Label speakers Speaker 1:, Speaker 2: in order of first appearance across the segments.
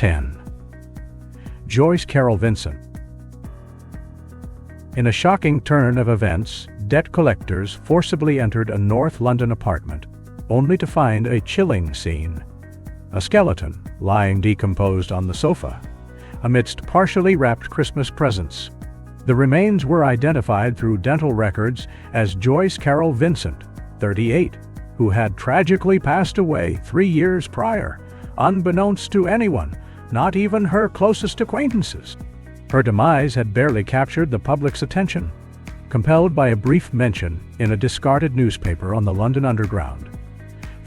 Speaker 1: 10. Joyce Carol Vincent. In a shocking turn of events, debt collectors forcibly entered a North London apartment, only to find a chilling scene. A skeleton lying decomposed on the sofa, amidst partially wrapped Christmas presents. The remains were identified through dental records as Joyce Carol Vincent, 38, who had tragically passed away 3 years prior, unbeknownst to anyone, not even her closest acquaintances. Her demise had barely captured the public's attention, compelled by a brief mention in a discarded newspaper on the London Underground.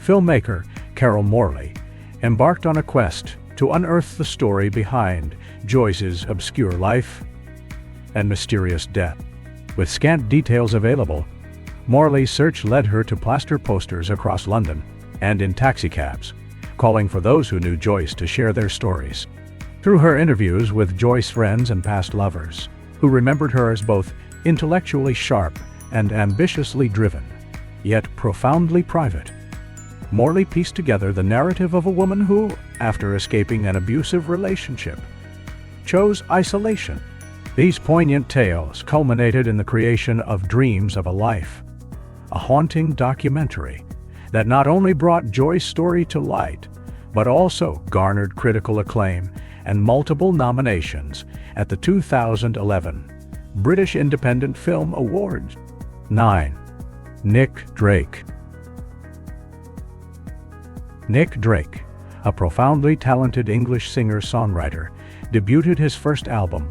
Speaker 1: Filmmaker Carol Morley embarked on a quest to unearth the story behind Joyce's obscure life and mysterious death. With scant details available, Morley's search led her to plaster posters across London and in taxicabs, calling for those who knew Joyce to share their stories. Through her interviews with Joyce's friends and past lovers, who remembered her as both intellectually sharp and ambitiously driven, yet profoundly private, Morley pieced together the narrative of a woman who, after escaping an abusive relationship, chose isolation. These poignant tales culminated in the creation of Dreams of a Life, a haunting documentary that not only brought Joyce's story to light, but also garnered critical acclaim and multiple nominations at the 2011 British Independent Film Awards. 9. Nick Drake. Nick Drake, a profoundly talented English singer-songwriter, debuted his first album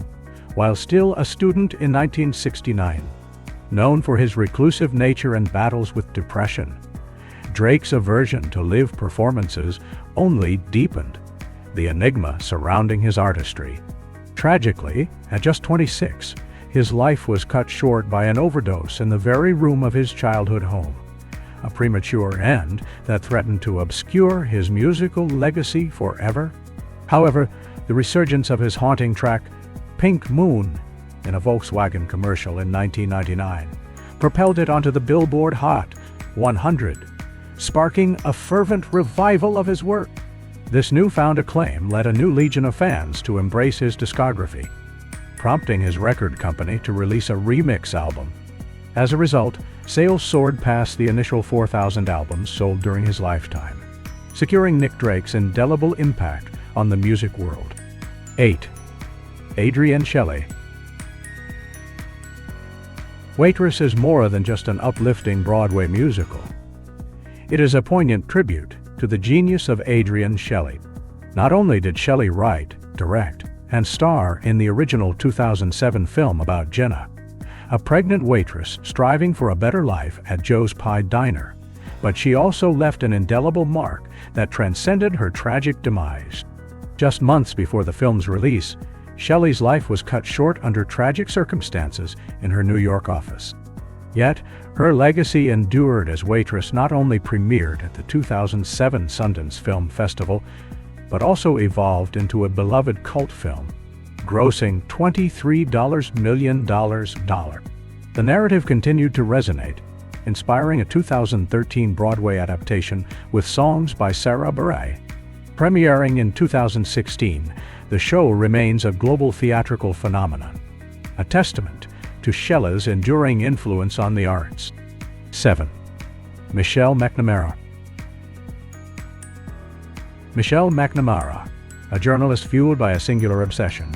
Speaker 1: while still a student in 1969. Known for his reclusive nature and battles with depression, Drake's aversion to live performances only deepened the enigma surrounding his artistry. Tragically, at just 26, his life was cut short by an overdose in the very room of his childhood home, a premature end that threatened to obscure his musical legacy forever. However, the resurgence of his haunting track, Pink Moon, in a Volkswagen commercial in 1999, propelled it onto the Billboard Hot 100, sparking a fervent revival of his work. This newfound acclaim led a new legion of fans to embrace his discography, prompting his record company to release a remix album. As a result, sales soared past the initial 4,000 albums sold during his lifetime, securing Nick Drake's indelible impact on the music world. 8. Adrien Shelly. Waitress is more than just an uplifting Broadway musical. It is a poignant tribute to the genius of Adrien Shelly. Not only did Shelly write, direct, and star in the original 2007 film about Jenna, a pregnant waitress striving for a better life at Joe's Pie Diner, but she also left an indelible mark that transcended her tragic demise. Just months before the film's release, Shelly's life was cut short under tragic circumstances in her New York office. Yet, her legacy endured as Waitress not only premiered at the 2007 Sundance Film Festival, but also evolved into a beloved cult film, grossing $23 million. The narrative continued to resonate, inspiring a 2013 Broadway adaptation with songs by Sarah Bareilles. Premiering in 2016, the show remains a global theatrical phenomenon, a testament to Shelley's enduring influence on the arts. 7. Michelle McNamara. Michelle McNamara, a journalist fueled by a singular obsession,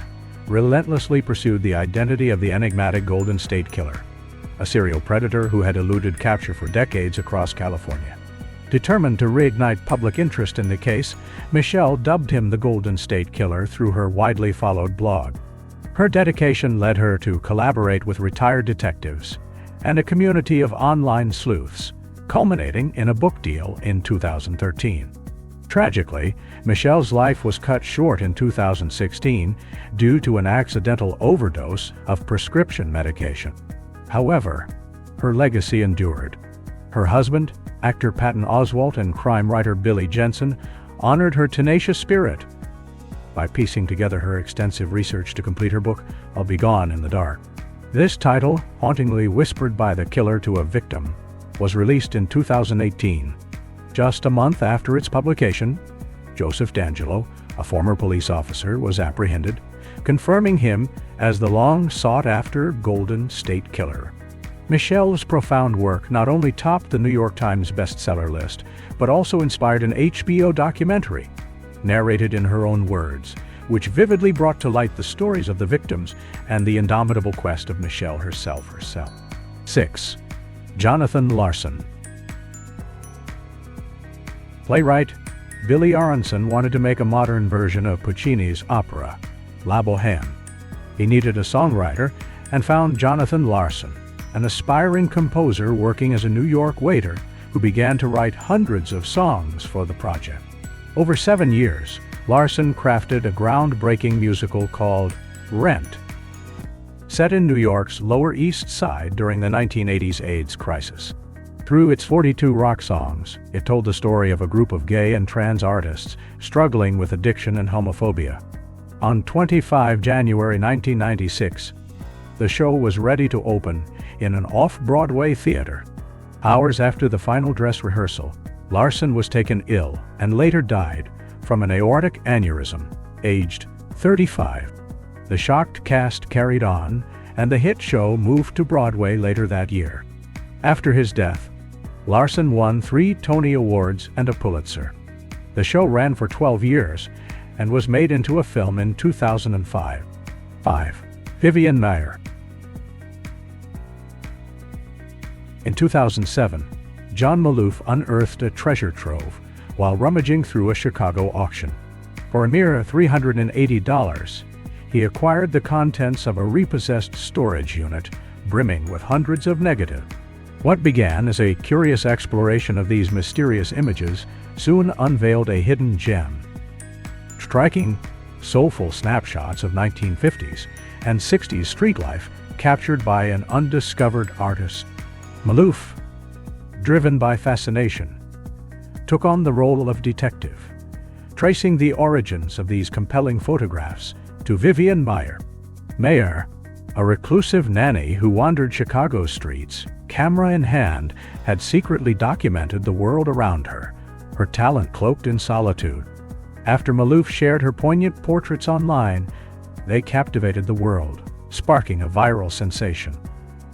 Speaker 1: relentlessly pursued the identity of the enigmatic Golden State Killer, a serial predator who had eluded capture for decades across California. Determined to reignite public interest in the case, Michelle dubbed him the Golden State Killer through her widely followed blog. Her dedication led her to collaborate with retired detectives and a community of online sleuths, culminating in a book deal in 2013. Tragically, Michelle's life was cut short in 2016 due to an accidental overdose of prescription medication. However, her legacy endured. Her husband, actor Patton Oswalt, and crime writer Billy Jensen honored her tenacious spirit by piecing together her extensive research to complete her book, I'll Be Gone in the Dark. This title, hauntingly whispered by the killer to a victim, was released in 2018. Just a month after its publication, Joseph D'Angelo, a former police officer, was apprehended, confirming him as the long-sought-after Golden State Killer. Michelle's profound work not only topped the New York Times bestseller list, but also inspired an HBO documentary, narrated in her own words, which vividly brought to light the stories of the victims and the indomitable quest of Michelle herself. 6. Jonathan Larson. Playwright Billy Aronson wanted to make a modern version of Puccini's opera, La Bohème. He needed a songwriter and found Jonathan Larson, an aspiring composer working as a New York waiter who began to write hundreds of songs for the project. Over 7 years, Larson crafted a groundbreaking musical called Rent. Set in New York's Lower East Side during the 1980s AIDS crisis. Through its 42 rock songs, it told the story of a group of gay and trans artists struggling with addiction and homophobia. On 25 January 1996, the show was ready to open in an off-Broadway theater. Hours after the final dress rehearsal, Larson was taken ill and later died from an aortic aneurysm, aged 35. The shocked cast carried on, and the hit show moved to Broadway later that year. After his death, Larson won 3 Tony Awards and a Pulitzer. The show ran for 12 years and was made into a film in 2005. 5. Vivian Maier. In 2007, John Maloof unearthed a treasure trove while rummaging through a Chicago auction. For a mere $380, he acquired the contents of a repossessed storage unit brimming with hundreds of negatives. What began as a curious exploration of these mysterious images soon unveiled a hidden gem. Striking, soulful snapshots of 1950s and 60s street life captured by an undiscovered artist. Maloof, driven by fascination, took on the role of detective, tracing the origins of these compelling photographs to Vivian Maier. Maier, a reclusive nanny who wandered Chicago's streets, camera in hand, had secretly documented the world around her, her talent cloaked in solitude. After Maloof shared her poignant portraits online, they captivated the world, sparking a viral sensation.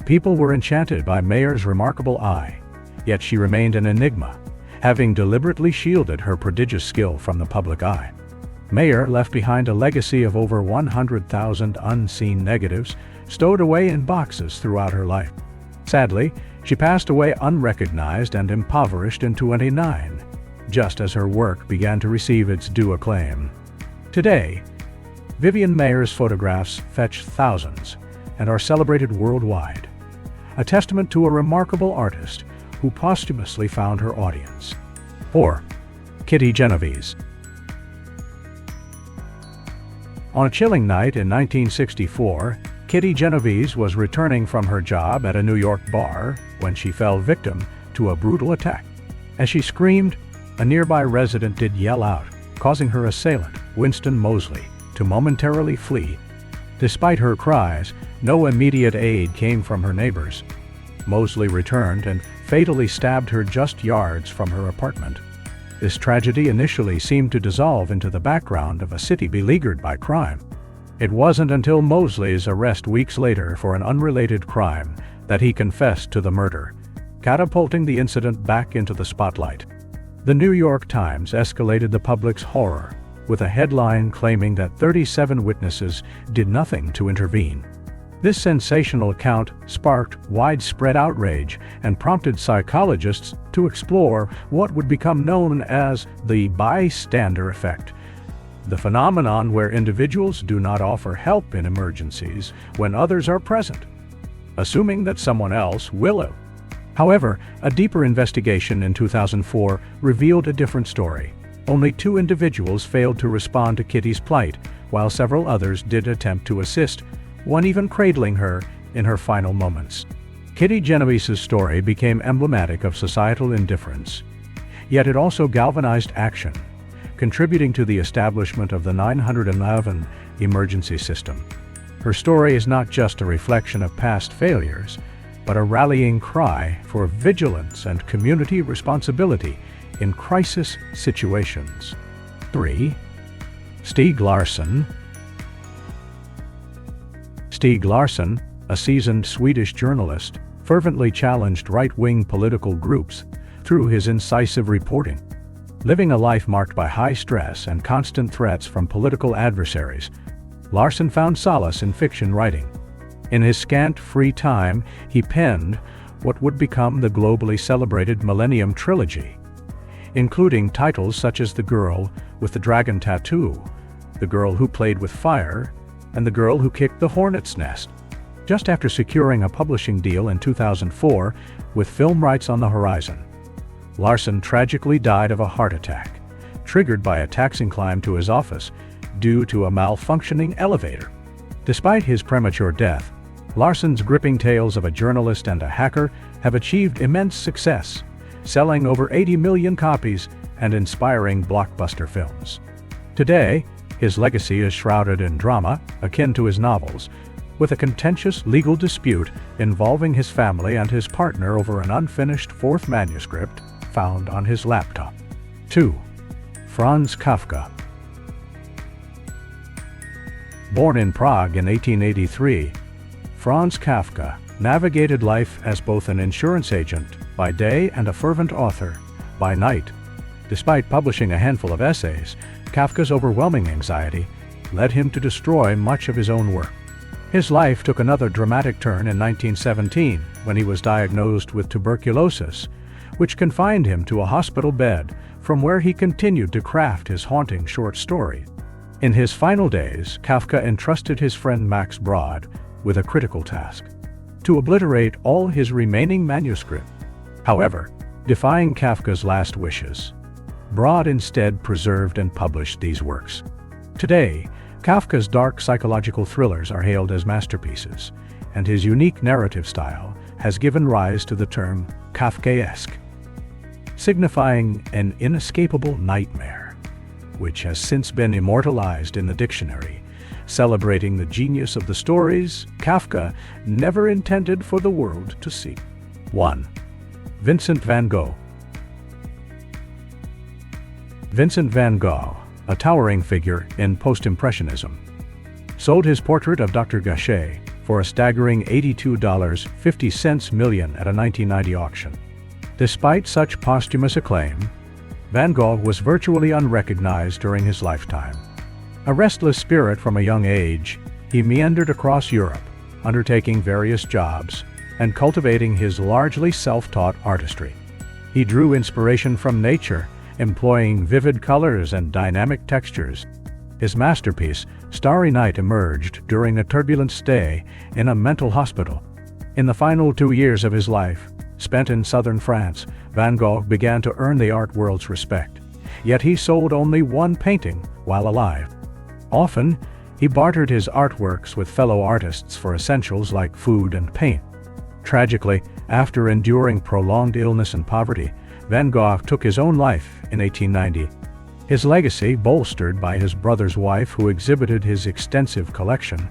Speaker 1: People were enchanted by Maier's remarkable eye, yet she remained an enigma, having deliberately shielded her prodigious skill from the public eye. Maier left behind a legacy of over 100,000 unseen negatives stowed away in boxes throughout her life. Sadly, she passed away unrecognized and impoverished in 2009, just as her work began to receive its due acclaim. Today, Vivian Maier's photographs fetch thousands and are celebrated worldwide, a testament to a remarkable artist who posthumously found her audience. 4. Kitty Genoves. On a chilling night in 1964, Kitty Genoves was returning from her job at a New York bar when she fell victim to a brutal attack. As she screamed, a nearby resident did yell out, causing her assailant, Winston Mosley, to momentarily flee. Despite her cries, no immediate aid came from her neighbors. Mosley returned and fatally stabbed her just yards from her apartment. This tragedy initially seemed to dissolve into the background of a city beleaguered by crime. It wasn't until Mosley's arrest weeks later for an unrelated crime that he confessed to the murder, catapulting the incident back into the spotlight. The New York Times escalated the public's horror with a headline claiming that 37 witnesses did nothing to intervene. This sensational account sparked widespread outrage and prompted psychologists to explore what would become known as the bystander effect, the phenomenon where individuals do not offer help in emergencies when others are present, assuming that someone else will. However, a deeper investigation in 2004 revealed a different story. Only 2 individuals failed to respond to Kitty's plight, while several others did attempt to assist, one even cradling her in her final moments. Kitty Genoves's story became emblematic of societal indifference, yet it also galvanized action, contributing to the establishment of the 911 emergency system. Her story is not just a reflection of past failures, but a rallying cry for vigilance and community responsibility in crisis situations. 3. Stieg Larsson. Stieg Larsson, a seasoned Swedish journalist, fervently challenged right-wing political groups through his incisive reporting. Living a life marked by high stress and constant threats from political adversaries, Larsson found solace in fiction writing. In his scant free time, he penned what would become the globally celebrated Millennium Trilogy, including titles such as The Girl with the Dragon Tattoo, The Girl Who Played with Fire, and The Girl Who Kicked the Hornet's Nest. Just after securing a publishing deal in 2004 with film rights on the horizon, Larsson tragically died of a heart attack, triggered by a taxing climb to his office due to a malfunctioning elevator. Despite his premature death, Larsson's gripping tales of a journalist and a hacker have achieved immense success, selling over 80 million copies and inspiring blockbuster films. Today, his legacy is shrouded in drama akin to his novels, with a contentious legal dispute involving his family and his partner over an unfinished fourth manuscript found on his laptop. 2. Franz Kafka. Born in Prague in 1883, Franz Kafka navigated life as both an insurance agent by day and a fervent author by night. Despite publishing a handful of essays, Kafka's overwhelming anxiety led him to destroy much of his own work. His life took another dramatic turn in 1917 when he was diagnosed with tuberculosis, which confined him to a hospital bed from where he continued to craft his haunting short story. In his final days, Kafka entrusted his friend Max Brod with a critical task: to obliterate all his remaining manuscript. However, defying Kafka's last wishes, Brod instead preserved and published these works. Today, Kafka's dark psychological thrillers are hailed as masterpieces, and his unique narrative style has given rise to the term Kafkaesque, signifying an inescapable nightmare, which has since been immortalized in the dictionary, celebrating the genius of the stories Kafka never intended for the world to see. 1. Vincent Van Gogh. Vincent Van Gogh, a towering figure in post-impressionism, sold his portrait of Dr. Gachet for a staggering $82.50 million at a 1990 auction. Despite such posthumous acclaim, Van Gogh was virtually unrecognized during his lifetime. A restless spirit from a young age, he meandered across Europe, undertaking various jobs and cultivating his largely self-taught artistry. He drew inspiration from nature, employing vivid colors and dynamic textures. His masterpiece, Starry Night, emerged during a turbulent stay in a mental hospital. In the final 2 years of his life, spent in southern France, Van Gogh began to earn the art world's respect. Yet he sold only one painting while alive. Often, he bartered his artworks with fellow artists for essentials like food and paint. Tragically, after enduring prolonged illness and poverty, Van Gogh took his own life in 1890. His legacy, bolstered by his brother's wife who exhibited his extensive collection,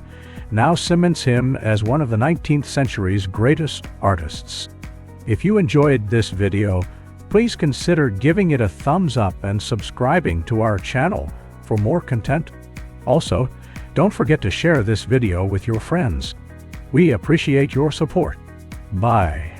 Speaker 1: now cements him as one of the 19th century's greatest artists. If you enjoyed this video, please consider giving it a thumbs up and subscribing to our channel for more content. Also, don't forget to share this video with your friends. We appreciate your support. Bye.